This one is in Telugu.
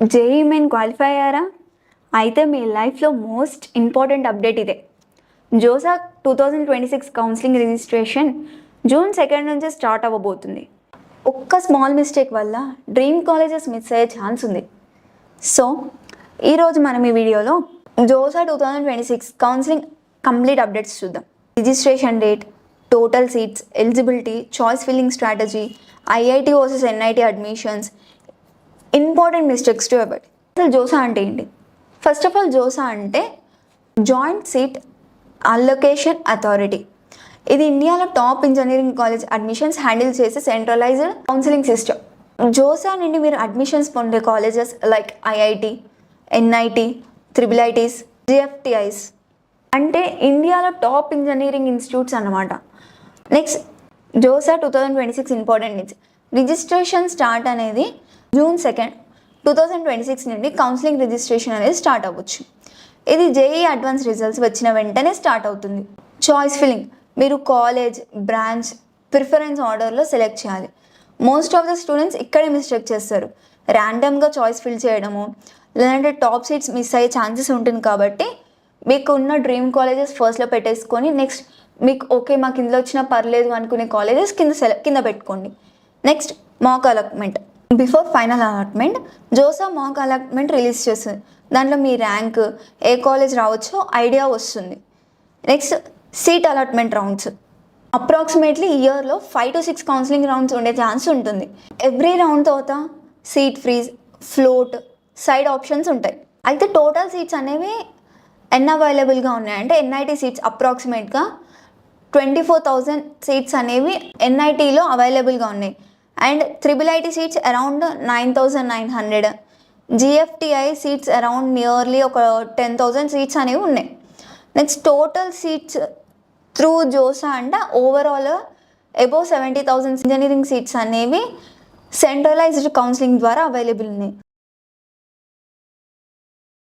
జేఈఈ మెయిన్ క్వాలిఫై అయ్యారా? అయితే మీ లైఫ్లో మోస్ట్ ఇంపార్టెంట్ అప్డేట్ ఇదే. జోసా 2026 కౌన్సిలింగ్ రిజిస్ట్రేషన్ జూన్ 2 నుంచే స్టార్ట్ అవ్వబోతుంది. ఒక్క స్మాల్ మిస్టేక్ వల్ల డ్రీమ్ కాలేజెస్ మిస్ అయ్యే ఛాన్స్ ఉంది. సో ఈరోజు మనం ఈ వీడియోలో జోసా 2026 కౌన్సిలింగ్ కంప్లీట్ అప్డేట్స్ చూద్దాం. Registration date, total seats, eligibility, choice filling strategy, IIT versus NIT admissions, important mistakes to avoid. అసలు జోసా అంటే ఏంటి? ఫస్ట్ ఆఫ్ ఆల్ జోసా అంటే జాయింట్ సీట్ అలొకేషన్ అథారిటీ. ఇది ఇండియాలో top engineering college admissions handle చేసే సెంట్రలైజ్డ్ కౌన్సిలింగ్ సిస్టమ్. జోసా నుండి మీరు అడ్మిషన్స్ పొందే colleges like IIT, NIT, triple ITs, GFTIs అంటే ఇండియాలో టాప్ ఇంజనీరింగ్ ఇన్స్టిట్యూట్స్ అన్నమాట. Next JoSAA 2026 important dates. Registration start అనేది జూన్ 2, 2026 నుండి కౌన్సిలింగ్ రిజిస్ట్రేషన్ అనేది స్టార్ట్ అవ్వచ్చు. ఇది జేఈఈ అడ్వాన్స్ రిజల్ట్స్ వచ్చిన వెంటనే స్టార్ట్ అవుతుంది. చాయిస్ ఫిల్లింగ్, మీరు కాలేజ్, బ్రాంచ్, ప్రిఫరెన్స్ ఆర్డర్లో సెలెక్ట్ చేయాలి. మోస్ట్ ఆఫ్ ద స్టూడెంట్స్ ఇక్కడే మిస్టేక్ చేస్తారు. ర్యాండమ్గా చాయిస్ ఫిల్ చేయడము, లేదంటే టాప్ సీట్స్ మిస్ అయ్యే ఛాన్సెస్ ఉంటుంది. కాబట్టి మీకు ఉన్న డ్రీమ్ కాలేజెస్ ఫస్ట్లో పెట్టేసుకొని నెక్స్ట్ మీకు ఓకే మాకు ఇందులో వచ్చినా పర్లేదు అనుకునే కాలేజెస్ కింద పెట్టుకోండి. Next mock allotment. Before final allotment JoSAA మాక్ అలాట్మెంట్ రిలీజ్ చేస్తుంది. దాంట్లో మీ ర్యాంక్, ఏ కాలేజ్ రావచ్చో ఐడియా వస్తుంది. Next seat allotment rounds. Approximately ఇయర్లో 5 to 6 కౌన్సిలింగ్ రౌండ్స్ ఉండే ఛాన్స్ ఉంటుంది. ఎవ్రీ రౌండ్ తర్వాత seat freeze, float, side options ఉంటాయి. అయితే టోటల్ సీట్స్ అనేవి ఎన్ని అవైలబుల్గా ఉన్నాయంటే ఎన్ఐటి సీట్స్ అప్రాక్సిమేట్గా 24,000 సీట్స్ అనేవి ఎన్ఐటీలో అవైలబుల్గా ఉన్నాయి. And triple IT seats around 9,900, GFTI seats around nearly ఒక 10,000 సీట్స్ అనేవి ఉన్నాయి. Next total seats through JoSAA అంటే ఓవరాల్ అబోవ్ 70,000 ఇంజనీరింగ్ సీట్స్ అనేవి సెంట్రలైజ్డ్ కౌన్సిలింగ్ ద్వారా అవైలబుల్ ఉన్నాయి.